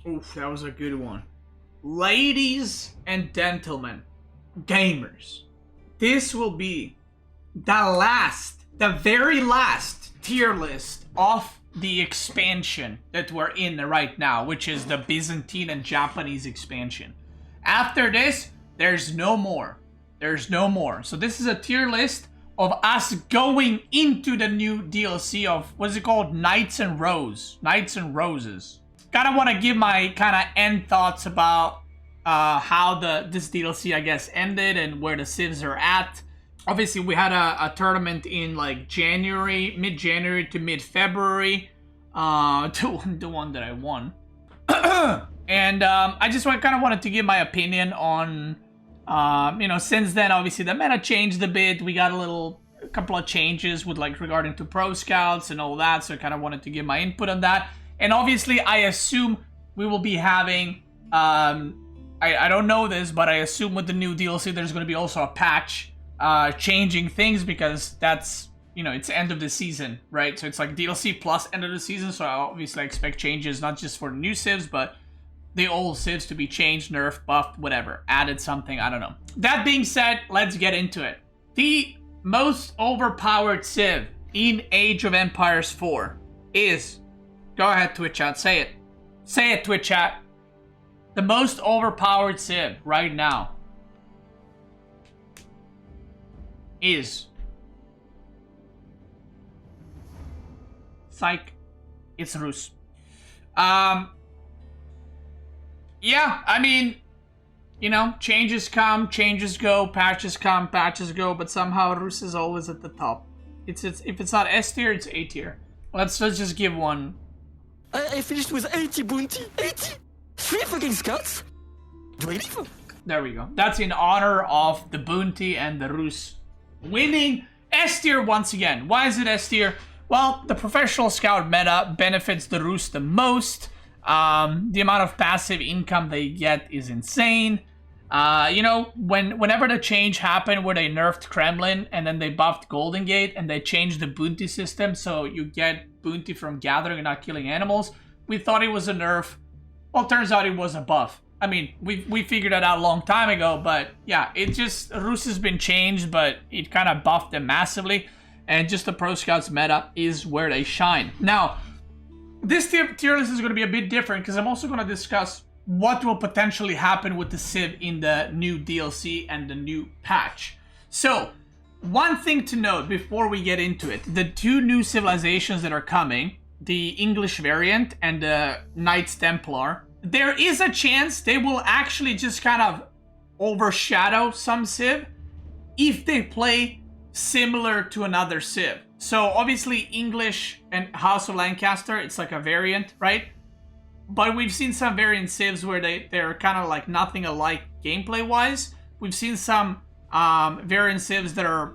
Oof, that was a good one. Ladies and gentlemen, gamers, this will be the very last tier list of the expansion that we're in right now, which is the Byzantine and Japanese expansion. After this, there's no more. There's no more. So this is a tier list of us going into the new DLC of, what's it called? Knights and Roses. Kind of want to give my kind of end thoughts about how this DLC, I guess, ended and where the civs are at. Obviously, we had a tournament in like January, mid-January to mid-February. The one that I won. And I just kind of wanted to give my opinion on, since then, obviously, the meta changed a bit. We got a couple of changes with like regarding to pro scouts and all that. So I kind of wanted to give my input on that. And obviously, I assume we will be having, I don't know this, but I assume with the new DLC, there's going to be also a patch changing things, because that's, it's end of the season, right? So it's like DLC plus end of the season. So I obviously expect changes, not just for the new civs, but the old civs to be changed, nerfed, buffed, whatever. Added something, I don't know. That being said, let's get into it. The most overpowered civ in Age of Empires 4 is... Go ahead, Twitch chat, say it. Say it, Twitch chat. The most overpowered civ right now is... Psych. It's Rus. Yeah, I mean, changes come, changes go, patches come, patches go, but somehow Rus is always at the top. If it's not S tier, it's A tier. Let's just give one. I finished with 80 bounty. 80? 3 fucking scouts? Do I leave? There we go. That's in honor of the bounty and the Rus winning S tier once again. Why is it S tier? Well, the professional scout meta benefits the Rus the most. The amount of passive income they get is insane. Whenever the change happened where they nerfed Kremlin and then they buffed Golden Gate and they changed the bounty system so you get bounty from gathering and not killing animals, we thought it was a nerf. Well, turns out it was a buff. I mean, we figured that out a long time ago, but yeah, Rus has been changed, but it kind of buffed them massively, and just the Pro Scouts meta is where they shine. Now, this tier list is going to be a bit different because I'm also going to discuss what will potentially happen with the civ in the new DLC and the new patch. So, one thing to note before we get into it, the two new civilizations that are coming, the English variant and the Knights Templar, there is a chance they will actually just kind of overshadow some civ if they play similar to another civ. So obviously English and House of Lancaster, it's like a variant, right? But we've seen some variant civs where they're kind of like nothing alike gameplay wise. We've seen some variant civs that are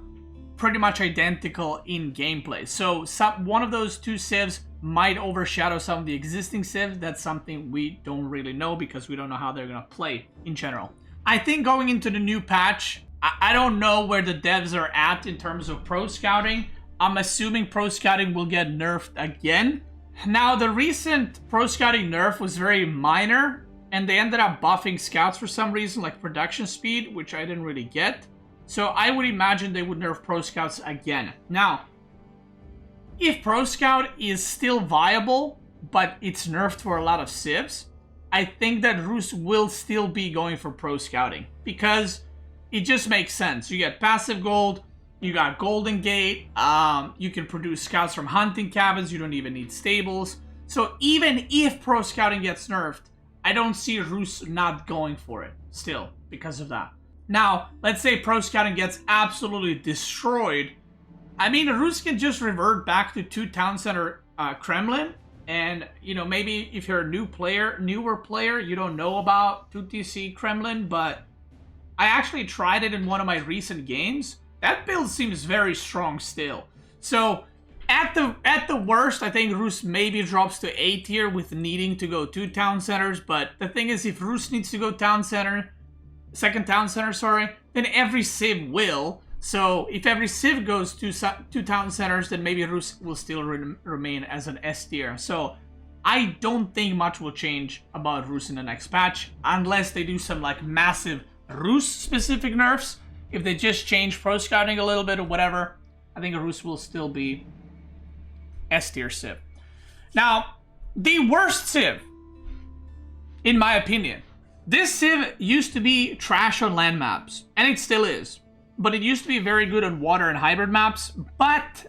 pretty much identical in gameplay. So one of those two civs might overshadow some of the existing civs. That's something we don't really know because we don't know how they're going to play in general. I think going into the new patch, I don't know where the devs are at in terms of pro scouting. I'm assuming pro scouting will get nerfed again. Now, the recent pro scouting nerf was very minor, and they ended up buffing scouts for some reason, like production speed, which I didn't really get. So I would imagine they would nerf pro scouts again. Now, if pro scout is still viable, but it's nerfed for a lot of civs, I think that Rus will still be going for pro scouting because it just makes sense. You get passive gold, you got Golden Gate, you can produce scouts from hunting cabins, you don't even need stables. So even if pro scouting gets nerfed, I don't see Rus not going for it still because of that. Now, let's say pro scouting gets absolutely destroyed. I mean, Rus can just revert back to 2 town center Kremlin. And, maybe if you're a newer player, you don't know about 2TC Kremlin, but I actually tried it in one of my recent games. That build seems very strong still. So, at the worst, I think Rus maybe drops to A tier with needing to go 2 town centers. But the thing is, if Rus needs to go second town center, then every civ will. So, if every civ goes to 2 town centers, then maybe Rus will still remain as an S tier. So, I don't think much will change about Rus in the next patch, unless they do some like massive Rus-specific nerfs. If they just change pro scouting a little bit or whatever, I think Rus will still be S tier Civ. Now, the worst Civ, in my opinion. This Civ used to be trash on land maps, and it still is. But it used to be very good on water and hybrid maps, but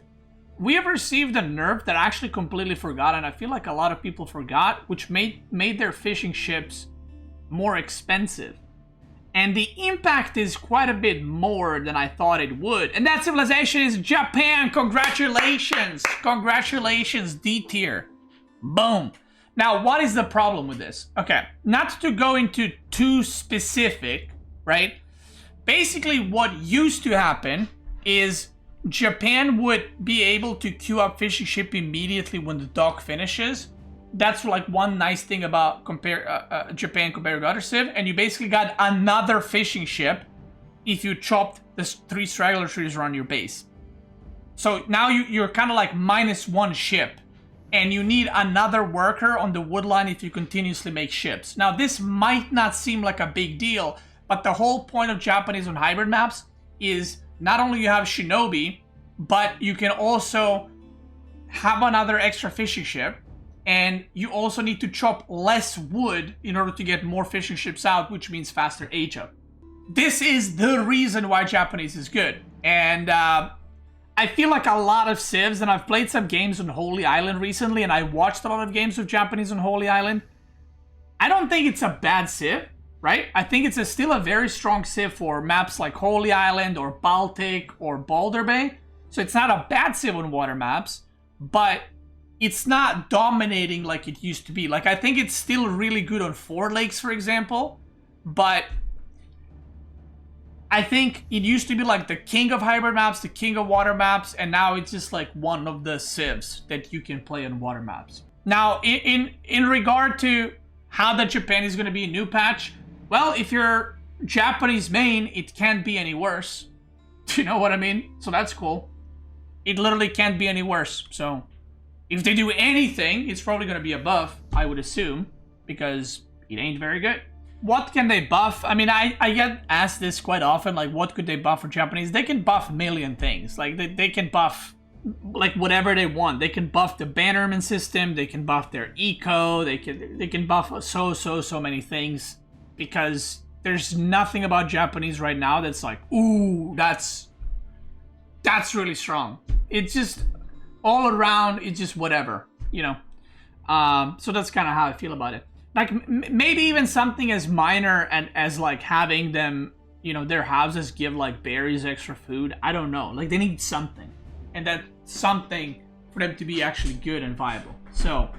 we have received a nerf that I actually completely forgot, and I feel like a lot of people forgot, which made their fishing ships more expensive. And the impact is quite a bit more than I thought it would. And that civilization is Japan! Congratulations! Congratulations, D tier. Boom. Now, what is the problem with this? Okay, not to go into too specific, right? Basically, what used to happen is Japan would be able to queue up fishing ship immediately when the dock finishes. That's like one nice thing about Japan compared to other Civ. And you basically got another fishing ship if you chopped the 3 straggler trees around your base. So now you're kind of like -1 ship. And you need another worker on the wood line if you continuously make ships. Now, this might not seem like a big deal, but the whole point of Japanese on hybrid maps is not only you have Shinobi, but you can also have another extra fishing ship, and you also need to chop less wood in order to get more fishing ships out, which means faster age up. This is the reason why Japanese is good. And I feel like a lot of Civs, and I've played some games on Holy Island recently, and I watched a lot of games with Japanese on Holy Island. I don't think it's a bad Civ, right? I think it's still a very strong Civ for maps like Holy Island or Baltic or Boulder Bay. So it's not a bad Civ on water maps, but it's not dominating like it used to be. Like, I think it's still really good on Four Lakes, for example, but I think it used to be like the king of hybrid maps, the king of water maps, and now it's just like one of the Civs that you can play on water maps. Now, in regard to how the Japan is going to be a new patch, well, if you're Japanese main, it can't be any worse. Do you know what I mean? So that's cool. It literally can't be any worse. So if they do anything, it's probably going to be a buff, I would assume, because it ain't very good. What can they buff? I mean, I get asked this quite often, like, what could they buff for Japanese? They can buff a million things. Like, they can buff, like, whatever they want. They can buff the bannerman system. They can buff their eco. They can buff so many things. Because there's nothing about Japanese right now that's like, ooh, that's really strong. It's just, all around, it's just whatever, you know? So that's kind of how I feel about it. Like, maybe even something as minor and as, like, having them, you know, their houses give, like, berries, extra food. I don't know. Like, they need something. And that something for them to be actually good and viable. So,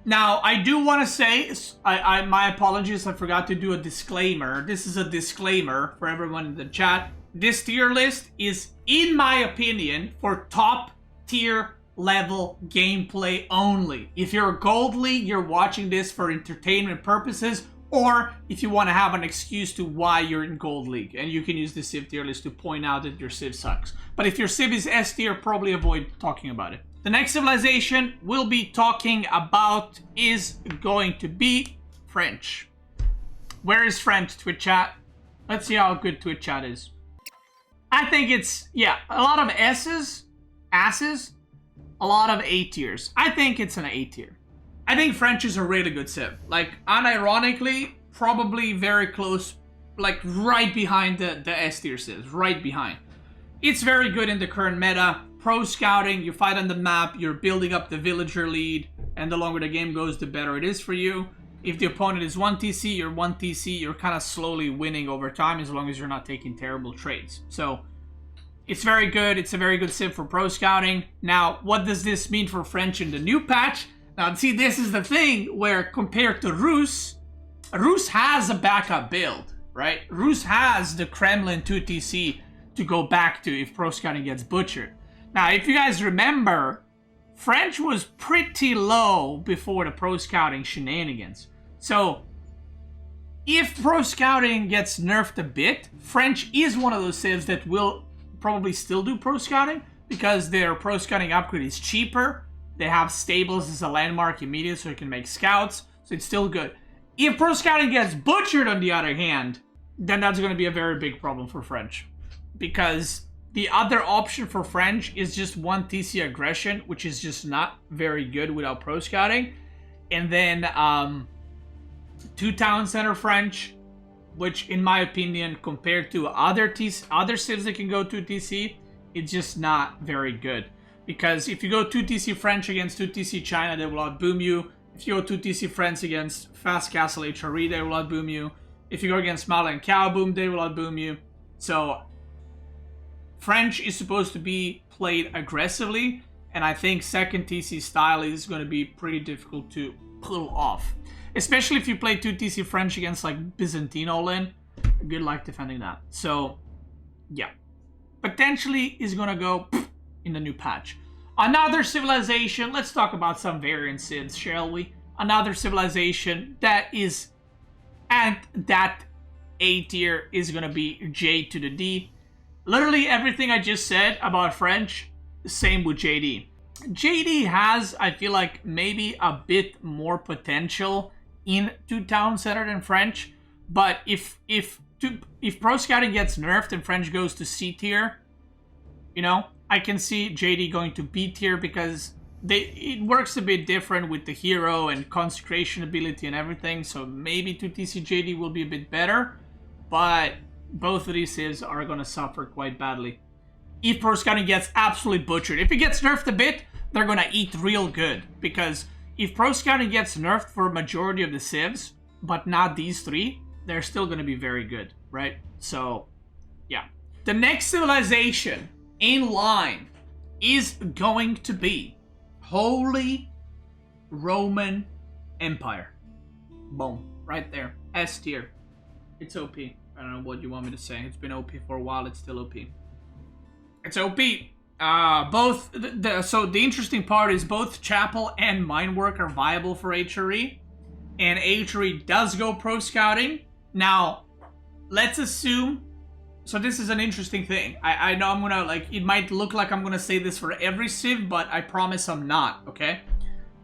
now, I do want to say, my apologies, I forgot to do a disclaimer. This is a disclaimer for everyone in the chat. This tier list is, in my opinion, for top tier level gameplay only. If you're a Gold League, you're watching this for entertainment purposes, or if you want to have an excuse to why you're in Gold League, and you can use the Civ tier list to point out that your Civ sucks. But if your Civ is S tier, probably avoid talking about it. The next civilization we'll be talking about is going to be French. Where is French, Twitch chat? Let's see how good Twitch chat is. I think it's, yeah, a lot of asses, a lot of A tiers. I think it's an A tier. I think French is a really good Civ. Like, unironically, probably very close, like right behind the S tier Civs, right behind. It's very good in the current meta. Pro scouting, you fight on the map, you're building up the villager lead, and the longer the game goes, the better it is for you. If the opponent is 1 TC, you're 1 TC, you're kind of slowly winning over time as long as you're not taking terrible trades. So, it's very good. It's a very good Civ for pro scouting. Now, what does this mean for French in the new patch? Now, see, this is the thing where compared to Rus has a backup build, right? Rus has the Kremlin 2 TC to go back to if pro scouting gets butchered. Now, if you guys remember, French was pretty low before the pro scouting shenanigans. So, if pro scouting gets nerfed a bit, French is one of those Civs that will probably still do pro scouting because their pro scouting upgrade is cheaper They have stables as a landmark immediate, so you can make scouts. So it's still good. If pro scouting gets butchered, on the other hand, then that's going to be a very big problem for French. Because the other option for French is just 1 TC aggression, which is just not very good without pro scouting. And then 2 town center French, which in my opinion, compared to other civs that can go 2 TC, it's just not very good. Because if you go 2 TC French against 2 TC China, they will outboom you. If you go 2 TC French against Fast Castle HRE, they will outboom you. If you go against Malian Cowboom, they will outboom you. So French is supposed to be played aggressively, and I think 2nd TC style is going to be pretty difficult to pull off. Especially if you play 2 TC French against like Byzantine all-in. Good luck defending that. So, yeah. Potentially is going to go in the new patch. Another civilization, let's talk about some variant civs, shall we? Another civilization that is at that A tier is going to be J to the D. Literally everything I just said about French, same with JD. JD has, I feel like, maybe a bit more potential in 2 town center than French. But if pro scouting gets nerfed and French goes to C tier, you know, I can see JD going to B tier because it works a bit different with the hero and consecration ability and everything. So maybe 2 TC JD will be a bit better, but both of these civs are going to suffer quite badly. If pro scouting gets absolutely butchered, if it gets nerfed a bit, they're going to eat real good. Because if pro scouting gets nerfed for a majority of the civs, but not these 3, they're still going to be very good, right? So, yeah. The next civilization in line is going to be Holy Roman Empire. Boom. Right there. S tier. It's OP. I don't know what you want me to say. It's been OP for a while. It's still OP. It's OP. So the interesting part is both Chapel and Minework are viable for HRE. And HRE does go pro scouting. Now, let's assume... So this is an interesting thing. I know I'm gonna, like, it might look like I'm gonna say this for every civ, but I promise I'm not, okay?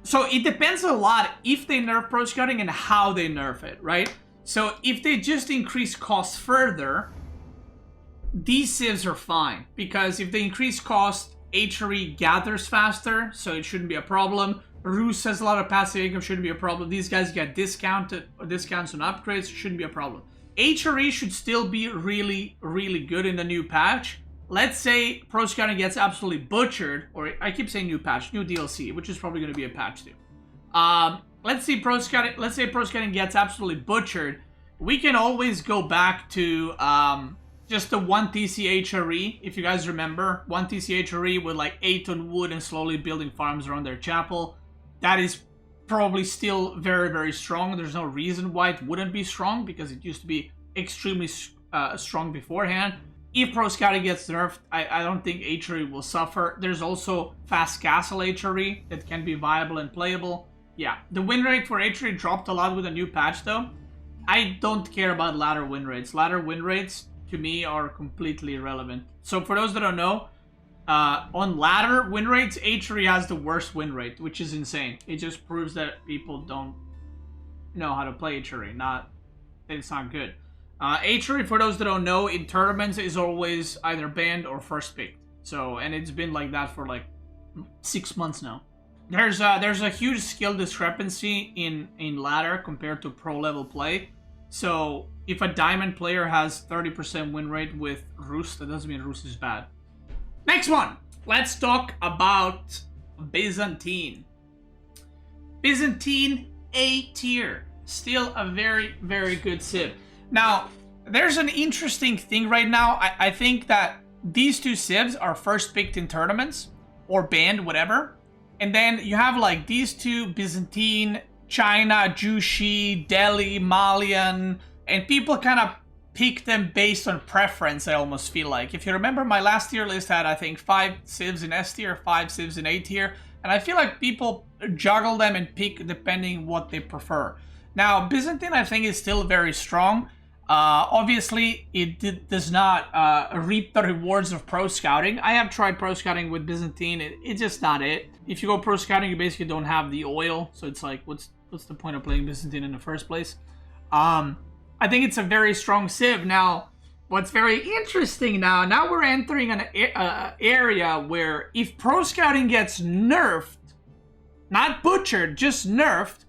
So it depends a lot if they nerf pro scouting and how they nerf it, right? So if they just increase costs further, these civs are fine. Because if they increase cost, HRE gathers faster, so it shouldn't be a problem. Rus has a lot of passive income, shouldn't be a problem. These guys get discounts on upgrades, shouldn't be a problem. HRE should still be really, really good in the new patch. Let's say pro scouting gets absolutely butchered, or I keep saying new patch, new DLC, which is probably going to be a patch too. Let's say pro scouting gets absolutely butchered. We can always go back to just the 1 TC HRE. If you guys remember, 1 TC HRE with like 8 on wood and slowly building farms around their chapel. That is probably still very, very strong. There's no reason why it wouldn't be strong because it used to be extremely strong beforehand. If pro scouting gets nerfed, I don't think HRE will suffer. There's also fast castle HRE that can be viable and playable. Yeah, the win rate for HRE dropped a lot with a new patch though. I don't care about ladder win rates. Ladder win rates to me are completely irrelevant. So for those that don't know, on ladder win rates, HRE has the worst win rate, which is insane. It just proves that people don't know how to play HRE. It's not good. HRE, for those that don't know, in tournaments is always either banned or first picked. So, and it's been like that for like 6 months now. There's a huge skill discrepancy in ladder compared to pro level play. So if a diamond player has 30% win rate with Rus, that doesn't mean Rus is bad. Next one, let's talk about Byzantine. Byzantine A tier, still a very, very good civ. Now, there's an interesting thing right now. I think that these 2 civs are first picked in tournaments or banned, whatever. And then you have like these 2, Byzantine, China, Jushi, Delhi, Malian, and people kind of pick them based on preference, I almost feel like. If you remember, my last tier list had, I think, 5 civs in S tier, 5 civs in A tier, and I feel like people juggle them and pick depending what they prefer. Now, Byzantine, I think, is still very strong. Obviously, it does not reap the rewards of pro scouting. I have tried pro scouting with Byzantine. It's just not it. if you go pro scouting, you basically don't have the oil, so it's like, what's the point of playing Byzantine in the first place? I think it's a very strong civ. Now, what's very interesting now we're entering an area where if pro scouting gets nerfed, not butchered, just nerfed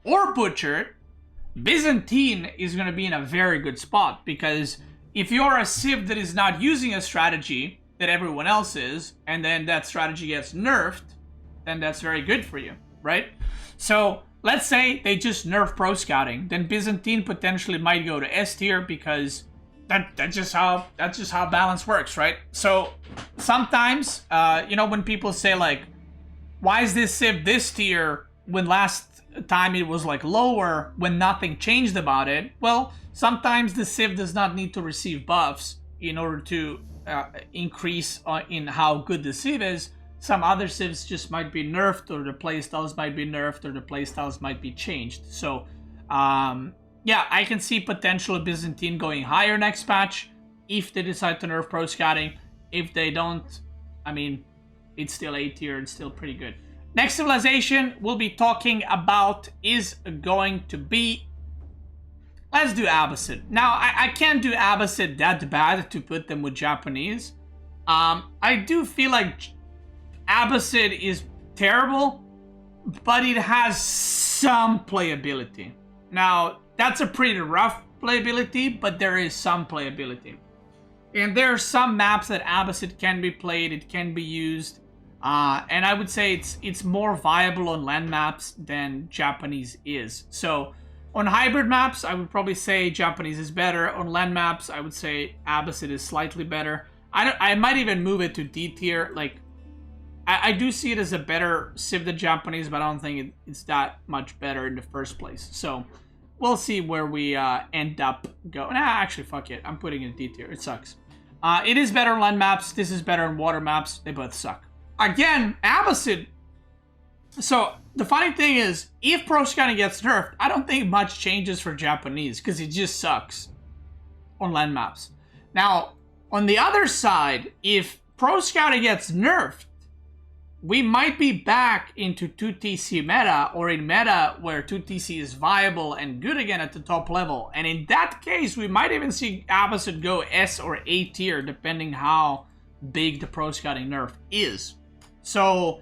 or butchered, Byzantine is going to be in a very good spot, because if you're a civ that is not using a strategy that everyone else is, and then that strategy gets nerfed, then that's very good for you, right? So let's say they just nerf pro scouting, then Byzantine potentially might go to S tier, because that's just how balance works, right? So sometimes, when people say like, why is this civ this tier when last time it was like lower, when nothing changed about it? Well, sometimes the civ does not need to receive buffs in order to increase in how good the civ is. Some other civs just might be nerfed, or the playstyles might be nerfed, or the playstyles might be changed. So yeah, I can see potential of Byzantine going higher next patch if they decide to nerf pro scouting. If they don't, I mean, it's still A tier, it's still pretty good. Next civilization we'll be talking about is going to be, let's do Abbasid. Now, I can't do Abbasid that bad to put them with Japanese. I do feel like Abbasid is terrible, but it has some playability. Now, that's a pretty rough playability, but there is some playability. And there are some maps that Abbasid can be played, it can be used. And I would say it's more viable on land maps than Japanese is. So on hybrid maps, I would probably say Japanese is better. On land maps, I would say Abbasid is slightly better. I might even move it to D tier. Like, I do see it as a better civ than Japanese, but I don't think it's that much better in the first place. So we'll see where we end up going. Nah, actually, fuck it. I'm putting it in D tier. It sucks. It is better on land maps. This is better on water maps. They both suck. Again, Abbasid. So the funny thing is, if pro scouting gets nerfed, I don't think much changes for Japanese, because it just sucks on land maps. Now, on the other side, if pro scouting gets nerfed, we might be back into 2TC meta, or in meta where 2TC is viable and good again at the top level. And in that case, we might even see Abbasid go S or A tier, depending how big the pro scouting nerf is. So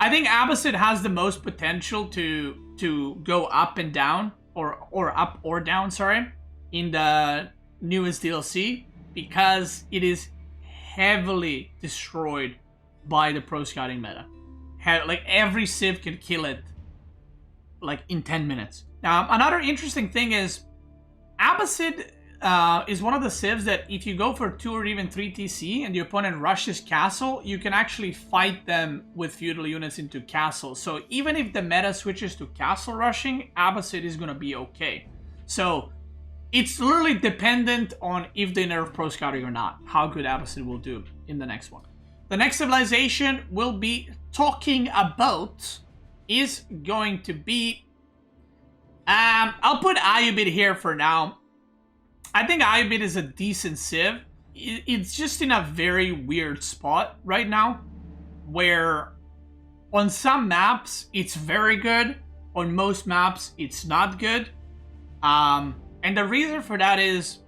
I think Abbasid has the most potential to go up and down, or up or down, sorry, in the newest DLC, because it is heavily destroyed by the pro scouting meta. Like, every civ can kill it like in 10 minutes. Now, another interesting thing is Abbasid is one of the civs that if you go for 2 or even 3 TC and the opponent rushes castle, you can actually fight them with feudal units into castle. So even if the meta switches to castle rushing, Abbasid is going to be okay. So it's literally dependent on if they nerf pro scouting or not, how good Abbasid will do in the next one. The next civilization we'll be talking about is going to be, I'll put Ayyubid here for now. I think Ayyubid is a decent civ. It's just in a very weird spot right now, where on some maps it's very good, on most maps it's not good. And the reason for that is,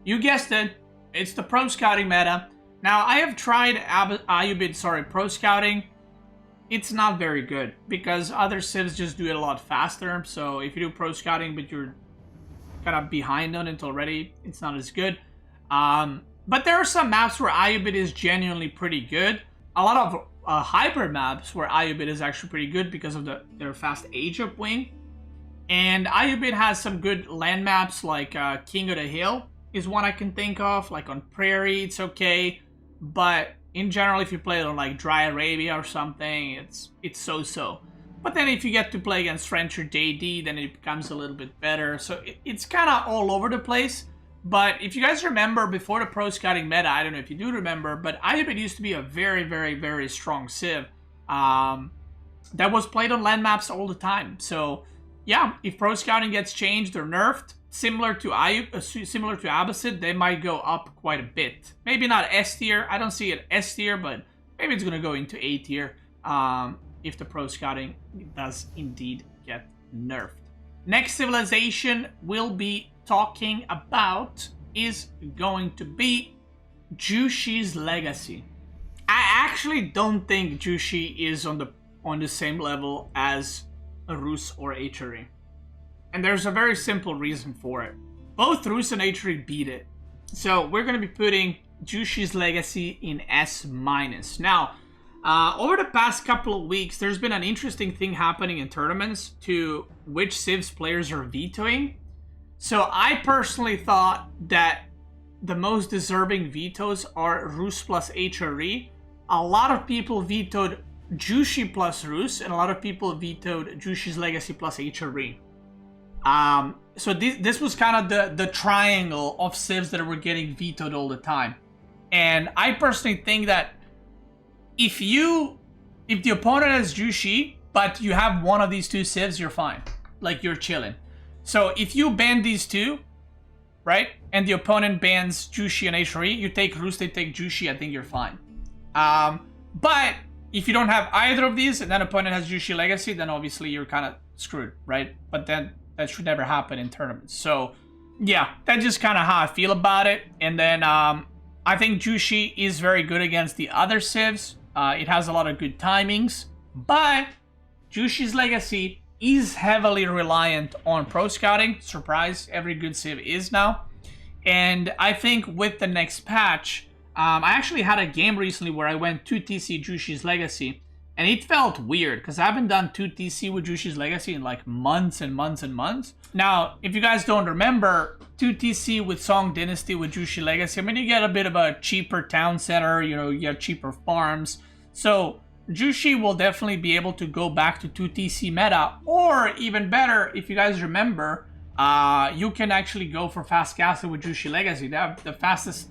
you guessed it, it's the pro scouting meta. Now, I have tried Ayyubid, pro scouting. It's not very good, because other civs just do it a lot faster. So if you do pro scouting but you're kind of behind on it already, it's not as good. But there are some maps where Ayyubid is genuinely pretty good. A lot of hybrid maps where Ayyubid is actually pretty good because of their fast age up wing. And Ayyubid has some good land maps, like King of the Hill is one I can think of. Like on Prairie, it's okay. But in general, if you play it on like Dry Arabia or something, it's so-so. But then if you get to play against French or JD, then it becomes a little bit better. So it's kind of all over the place. But if you guys remember, before the pro scouting meta, I don't know if you do remember, but Ayyubid used to be a very, very, very strong civ that was played on land maps all the time. So yeah, if pro scouting gets changed or nerfed, similar to Abbasid, they might go up quite a bit. Maybe not S tier. I don't see it S tier, but maybe it's gonna go into A tier. if the pro scouting does indeed get nerfed. Next civilization we'll be talking about is going to be Jushi's legacy. I actually don't think Jushi is on the same level as Rus or HRE. And there's a very simple reason for it. Both Rus and HRE beat it. So we're going to be putting Jushi's legacy in S-. Now, over the past couple of weeks, there's been an interesting thing happening in tournaments to which Civs players are vetoing. So I personally thought that the most deserving vetoes are Rus plus HRE. A lot of people vetoed Jushi plus Rus, and a lot of people vetoed Jushi's legacy plus HRE. So this was kind of the triangle of civs that were getting vetoed all the time. And I personally think that if the opponent has Jushi, but you have one of these two civs, you're fine. Like, you're chilling. So if you ban these two, right, and the opponent bans Jushi and HRE, you take Rus, they take Jushi, I think you're fine. But if you don't have either of these, and then opponent has Jushi legacy, then obviously you're kind of screwed, right? But then that should never happen in tournaments. So yeah, that's just kind of how I feel about it. And then I think Jushi is very good against the other civs. It has a lot of good timings, but Jushi's legacy is heavily reliant on pro scouting. Surprise, every good civ is now. And I think with the next patch, I actually had a game recently where I went 2TC Jushi's legacy, and it felt weird because I haven't done 2TC with Jushi's legacy in like months and months and months. Now, if you guys don't remember, 2TC with Song Dynasty with Jushi legacy, I mean, you get a bit of a cheaper town center, you know, you get cheaper farms. So Jushi will definitely be able to go back to 2TC meta, or even better, if you guys remember, you can actually go for fast castle with Jushi legacy. They have the fastest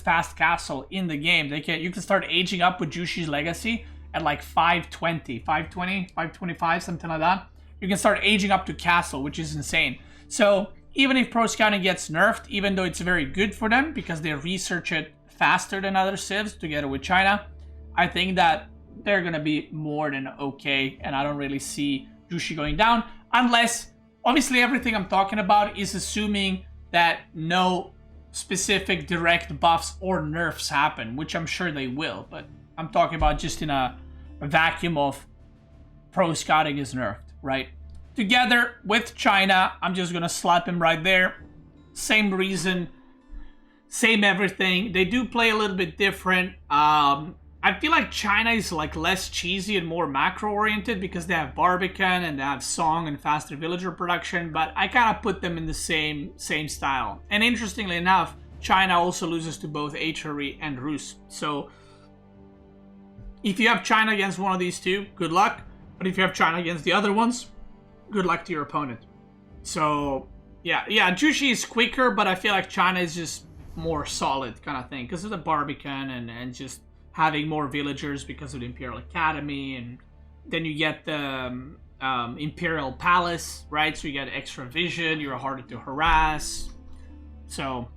fast castle in the game. You can start aging up with Jushi's legacy at like 520, 525, something like that. You can start aging up to castle, which is insane. So even if pro scouting gets nerfed, even though it's very good for them because they research it faster than other civs together with China, I think that they're gonna be more than okay, and I don't really see Jushi going down unless, obviously, everything I'm talking about is assuming that no specific direct buffs or nerfs happen, which I'm sure they will, but I'm talking about just in a vacuum of pro scouting is nerfed, right? Together with China, I'm just gonna slap him right there. Same reason, same everything. They do play a little bit different. I feel like China is like less cheesy and more macro oriented because they have Barbican and they have Song and faster villager production, but I kind of put them in the same style. And interestingly enough, China also loses to both HRE and Rus. So if you have China against one of these two, good luck. But if you have China against the other ones, good luck to your opponent. So yeah, Jushi is quicker, but I feel like China is just more solid kind of thing because of the Barbican and just having more villagers because of the Imperial Academy, and then you get the Imperial Palace, right? So you get extra vision, you're harder to harass. So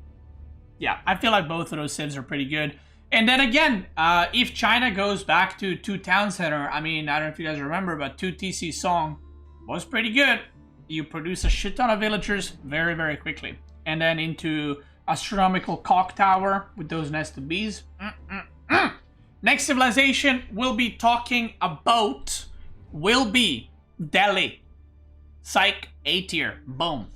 yeah, I feel like both of those civs are pretty good. And then again, if China goes back to 2 Town Center, I mean, I don't know if you guys remember, but 2TC Song was pretty good. You produce a shit ton of villagers very, very quickly. And then into Astronomical Cock Tower with those nested bees. Next civilization we'll be talking about will be Delhi. Psych, A tier. Boom.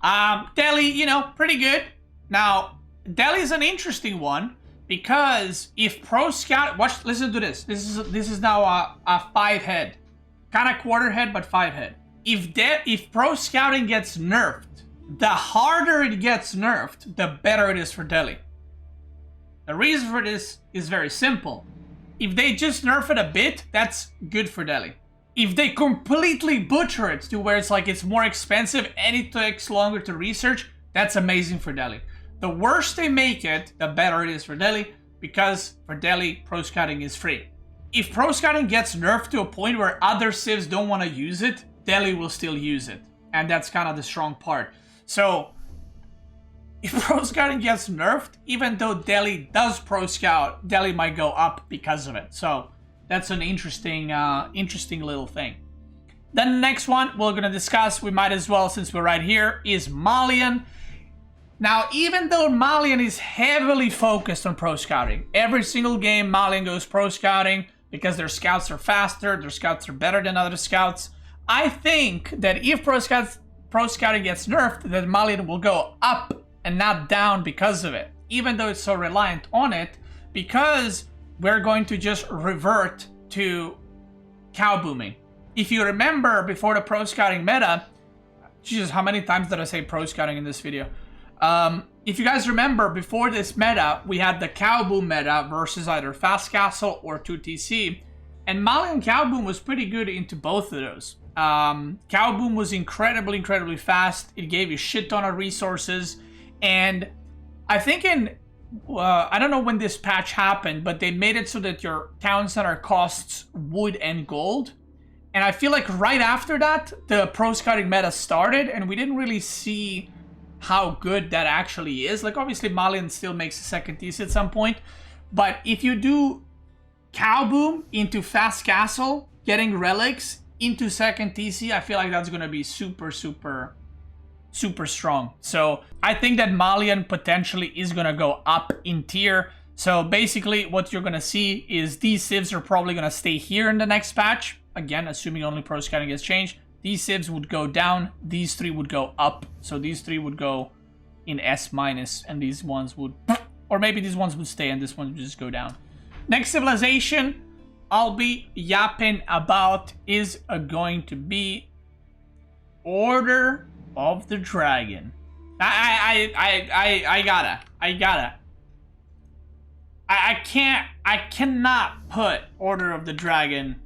Delhi, you know, pretty good. Now, Delhi is an interesting one because if pro scout, listen to this. This is now a 5-head, kind of quarter head, but 5-head. If pro scouting gets nerfed, the harder it gets nerfed, the better it is for Delhi. The reason for this is very simple. If they just nerf it a bit, that's good for Delhi. If they completely butcher it to where it's like it's more expensive and it takes longer to research, that's amazing for Delhi. The worse they make it, the better it is for Delhi, because for Delhi, pro scouting is free. If pro scouting gets nerfed to a point where other civs don't want to use it, Delhi will still use it. And that's kind of the strong part. So if pro scouting gets nerfed, even though Delhi does pro scout, Delhi might go up because of it. So that's an interesting little thing. Then the next one we're gonna discuss, we might as well since we're right here, is Malian. Now, even though Malian is heavily focused on pro scouting, every single game Malian goes pro scouting because their scouts are faster, their scouts are better than other scouts. I think that if pro scouting gets nerfed, then Malian will go up and not down because of it, even though it's so reliant on it, because we're going to just revert to cow booming. If you remember before the pro scouting meta, Jesus, how many times did I say pro scouting in this video? If you guys remember, before this meta, we had the cow boom meta versus either fast castle or 2TC, and Malian cow boom was pretty good into both of those. Cow boom was incredibly fast. It gave you shit ton of resources, and I think I don't know when this patch happened, but they made it so that your town center costs wood and gold. And I feel like right after that, the pro scouting meta started, and we didn't really see how good that actually is. Like, obviously, Malian still makes a second TC at some point, but if you do cow boom into fast castle, getting relics into second TC, I feel like that's going to be super strong. So I think that Malian potentially is going to go up in tier. So basically what you're going to see is these civs are probably going to stay here in the next patch. Again, assuming only pro scouting gets changed. These civs would go down, these three would go up. So these three would go in S-, and these ones would, or maybe these ones would stay and this one would just go down. Next civilization I'll be yapping about is going to be Order of the Dragon. I cannot put Order of the Dragon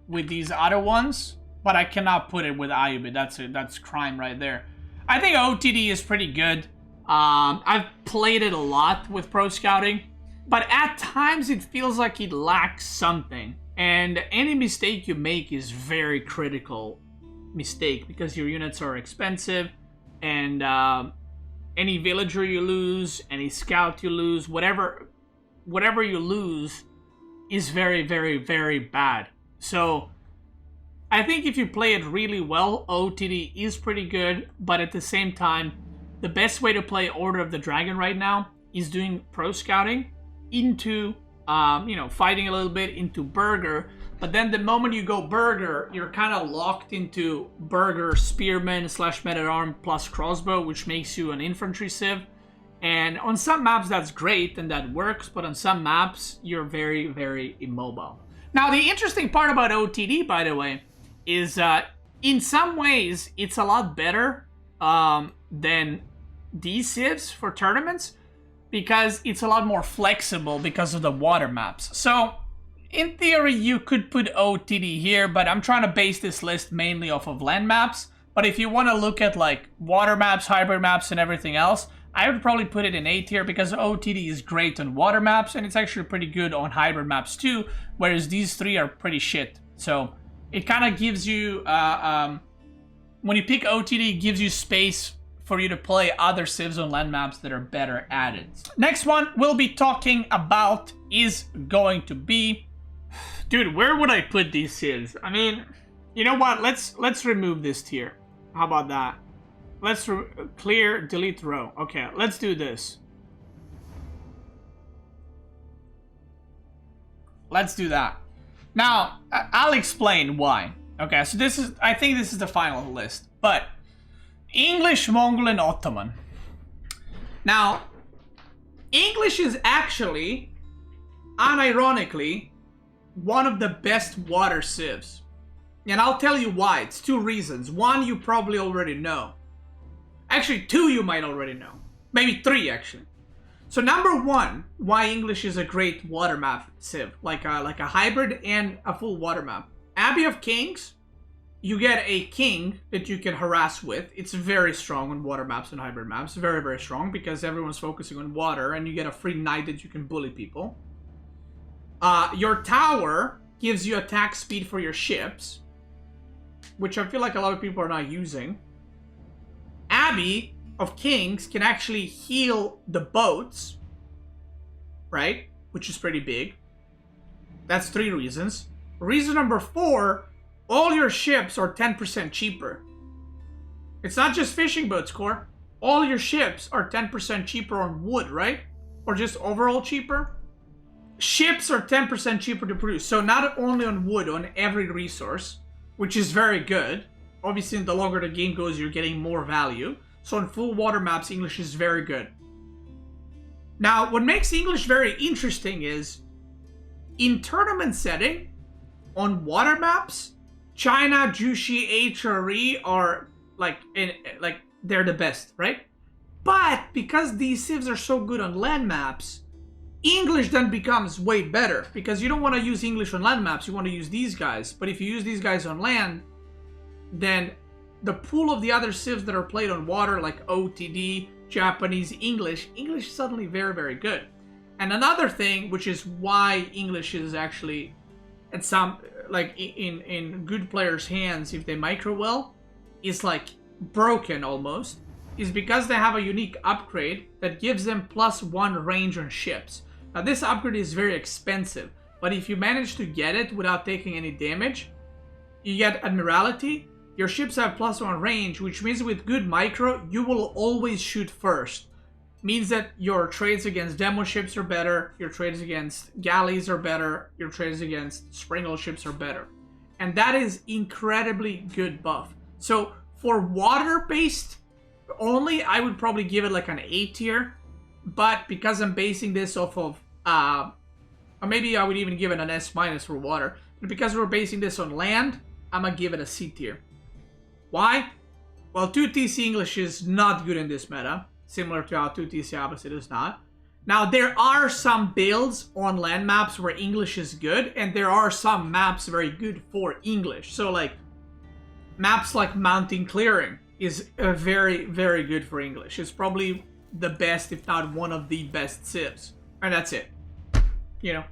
with these other ones, but I cannot put it with Ayyubid. That's crime right there. I think OTD is pretty good. I've played it a lot with pro scouting, but at times it feels like it lacks something. And any mistake you make is very critical mistake because your units are expensive, and any villager you lose, any scout you lose, whatever you lose is very bad. So I think if you play it really well, OTD is pretty good, but at the same time, the best way to play Order of the Dragon right now is doing pro scouting into, fighting a little bit into Burger. But then the moment you go Burger, you're kind of locked into Burger Spearman / Men-at-Arm plus Crossbow, which makes you an infantry civ. And on some maps that's great and that works, but on some maps you're very immobile. Now the interesting part about OTD, by the way, is in some ways it's a lot better than these civs for tournaments because it's a lot more flexible because of the water maps. So in theory you could put OTD here, but I'm trying to base this list mainly off of land maps. But if you want to look at like water maps, hybrid maps, and everything else, I would probably put it in A tier because OTD is great on water maps and it's actually pretty good on hybrid maps too, whereas these three are pretty shit. So it kind of gives you, when you pick OTD, it gives you space for you to play other civs on land maps that are better at it. Next one we'll be talking about is going to be, dude, where would I put these civs? I mean, you know what? Let's remove this tier. How about that? Let's clear, delete row. Okay, let's do this. Let's do that. Now, I'll explain why. Okay, so I think this is the final list. But, English, Mongol, and Ottoman. Now, English is actually, unironically, one of the best water civs. And I'll tell you why. It's two reasons. One, you probably already know. Actually, two you might already know. Maybe three, actually. So number one, why English is a great water map civ. Like a hybrid and a full water map. Abbey of Kings, you get a king that you can harass with. It's very strong on water maps and hybrid maps. Very strong because everyone's focusing on water and you get a free knight that you can bully people. Your tower gives you attack speed for your ships, which I feel like a lot of people are not using. Abbey of Kings can actually heal the boats, right? Which is pretty big. That's 3 reasons. Reason number 4, all your ships are 10% cheaper. It's not just fishing boats, Core. All your ships are 10% cheaper on wood, right? Or just overall cheaper. Ships are 10% cheaper to produce. So not only on wood, on every resource, which is very good. Obviously, the longer the game goes, you're getting more value. So on full water maps, English is very good. Now, what makes English very interesting is, in tournament setting, on water maps, China, Jushi, HRE are like they're the best, right? But because these civs are so good on land maps, English then becomes way better, because you don't want to use English on land maps, you want to use these guys. But if you use these guys on land, then the pool of the other civs that are played on water, like OTD, Japanese, English is suddenly very, very good. And another thing, which is why English is actually at some, like in good players' hands, if they micro well, is like broken almost, is because they have a unique upgrade that gives them +1 range on ships. Now this upgrade is very expensive, but if you manage to get it without taking any damage, you get Admiralty. Your ships have +1 range, which means with good micro, you will always shoot first. Means that your trades against demo ships are better, your trades against galleys are better, your trades against springle ships are better. And that is incredibly good buff. So for water-based only, I would probably give it like an A tier. But because I'm basing this off of, or maybe I would even give it an S- for water. But because we're basing this on land, I'm gonna give it a C tier. Why? Well, 2TC English is not good in this meta, similar to how 2TC Abbasid is not. Now, there are some builds on land maps where English is good, and there are some maps very good for English. So, like, maps like Mountain Clearing is very, very good for English. It's probably the best, if not one of the best civs. And that's it. You know,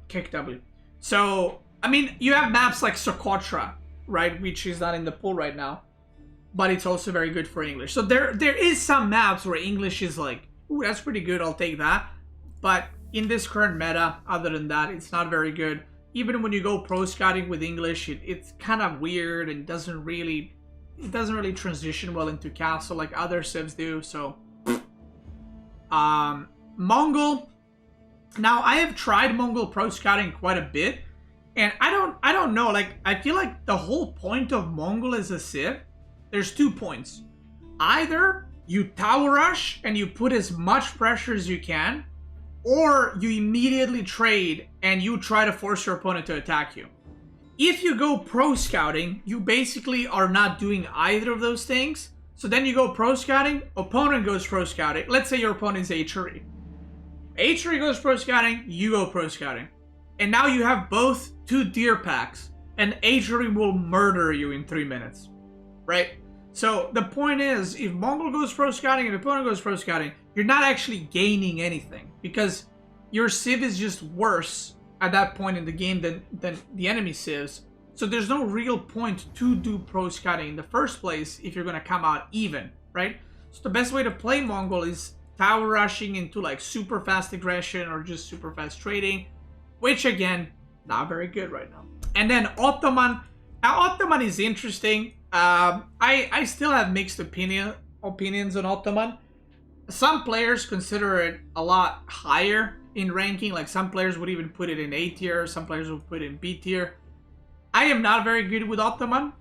kick W. So, I mean, you have maps like Socotra, right, which is not in the pool right now, but it's also very good for English. So there is some maps where English is like, ooh, that's pretty good, I'll take that. But in this current meta, other than that, it's not very good. Even when you go pro scouting with English, it's kind of weird and doesn't really transition well into castle like other civs do. So Mongol. Now I have tried Mongol pro scouting quite a bit, and I don't know, like, I feel like the whole point of Mongol as a civ, there's 2 points. Either you tower rush and you put as much pressure as you can, or you immediately trade and you try to force your opponent to attack you. If you go pro scouting, you basically are not doing either of those things. So then you go pro scouting, opponent goes pro scouting. Let's say your opponent is HRE. HRE goes pro scouting, you go pro scouting. And now you have both 2 deer packs, and HRE will murder you in 3 minutes, right? So the point is, if Mongol goes pro scouting and the opponent goes pro scouting, you're not actually gaining anything, because your civ is just worse at that point in the game than the enemy civs. So there's no real point to do pro scouting in the first place if you're gonna come out even, right? So the best way to play Mongol is tower rushing into like super fast aggression or just super fast trading, which again, not very good right now. And then Ottoman. Now Ottoman is interesting. I still have mixed opinions on Ottoman. Some players consider it a lot higher in ranking. Like some players would even put it in A tier. Some players would put it in B tier. I am not very good with Ottoman,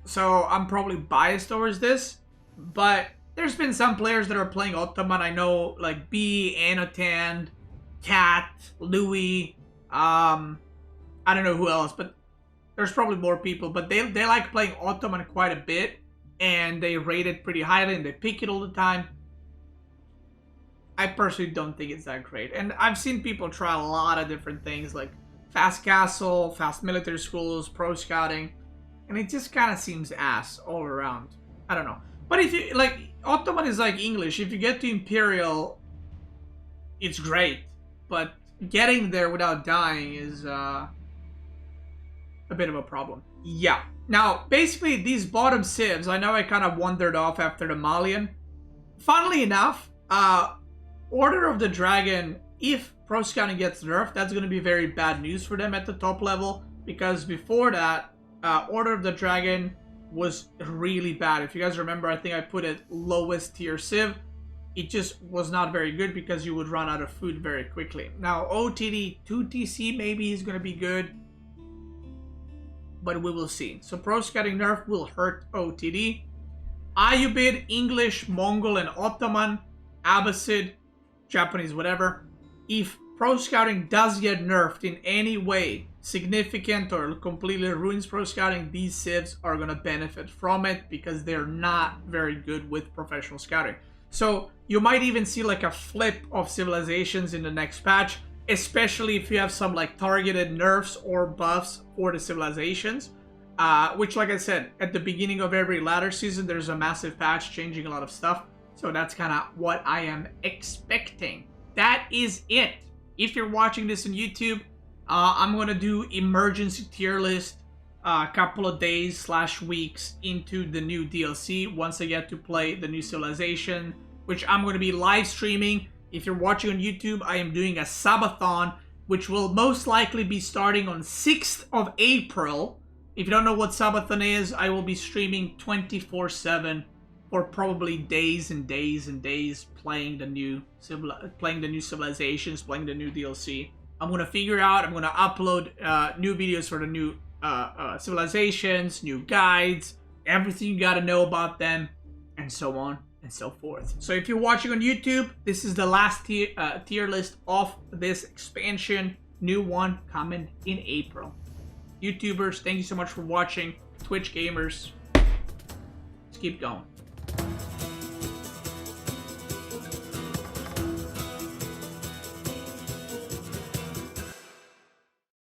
so I'm probably biased towards this. But there's been some players that are playing Ottoman. I know, like B, Anotan, Cat, Louis. I don't know who else, but there's probably more people. But they like playing Ottoman quite a bit, and they rate it pretty highly, and they pick it all the time. I personally don't think it's that great. And I've seen people try a lot of different things, like fast castle, fast military schools, pro scouting, and it just kind of seems ass all around. I don't know. But if you, like, Ottoman is like English. If you get to Imperial, it's great. But getting there without dying is a bit of a problem. Yeah. Now, basically, these bottom civs, I know I kind of wandered off after the Malian. Funnily enough, Order of the Dragon if Pro Scouting gets nerfed, that's going to be very bad news for them at the top level, because before that, Order of the Dragon was really bad. If you guys remember, I think I put it lowest tier Civ. It just was not very good because you would run out of food very quickly. Now, OTD 2TC maybe is going to be good, but we will see. So Pro Scouting nerf will hurt OTD. Ayyubid, English, Mongol, and Ottoman, Abbasid, Japanese, whatever. If Pro Scouting does get nerfed in any way, significant or completely ruins Pro Scouting, these civs are going to benefit from it because they're not very good with professional scouting. So you might even see like a flip of civilizations in the next patch, especially if you have some like targeted nerfs or buffs for the civilizations. Which, like I said, at the beginning of every ladder season, there's a massive patch changing a lot of stuff. So that's kind of what I am expecting. That is it. If you're watching this on YouTube, I'm going to do emergency tier list a couple of days / weeks into the new DLC once I get to play the new civilization, which I'm going to be live streaming. If you're watching on YouTube, I am doing a subathon, which will most likely be starting on 6th of April. If you don't know what subathon is, I will be streaming 24/7 for probably days and days and days, playing the new civilizations, playing the new DLC. I'm gonna figure out. I'm gonna upload new videos for the new civilizations, new guides, everything you gotta know about them, and so on and so forth. So if you're watching on YouTube, this is the last tier list of this expansion. New one coming in April. YouTubers, thank you so much for watching. Twitch gamers, let's keep going.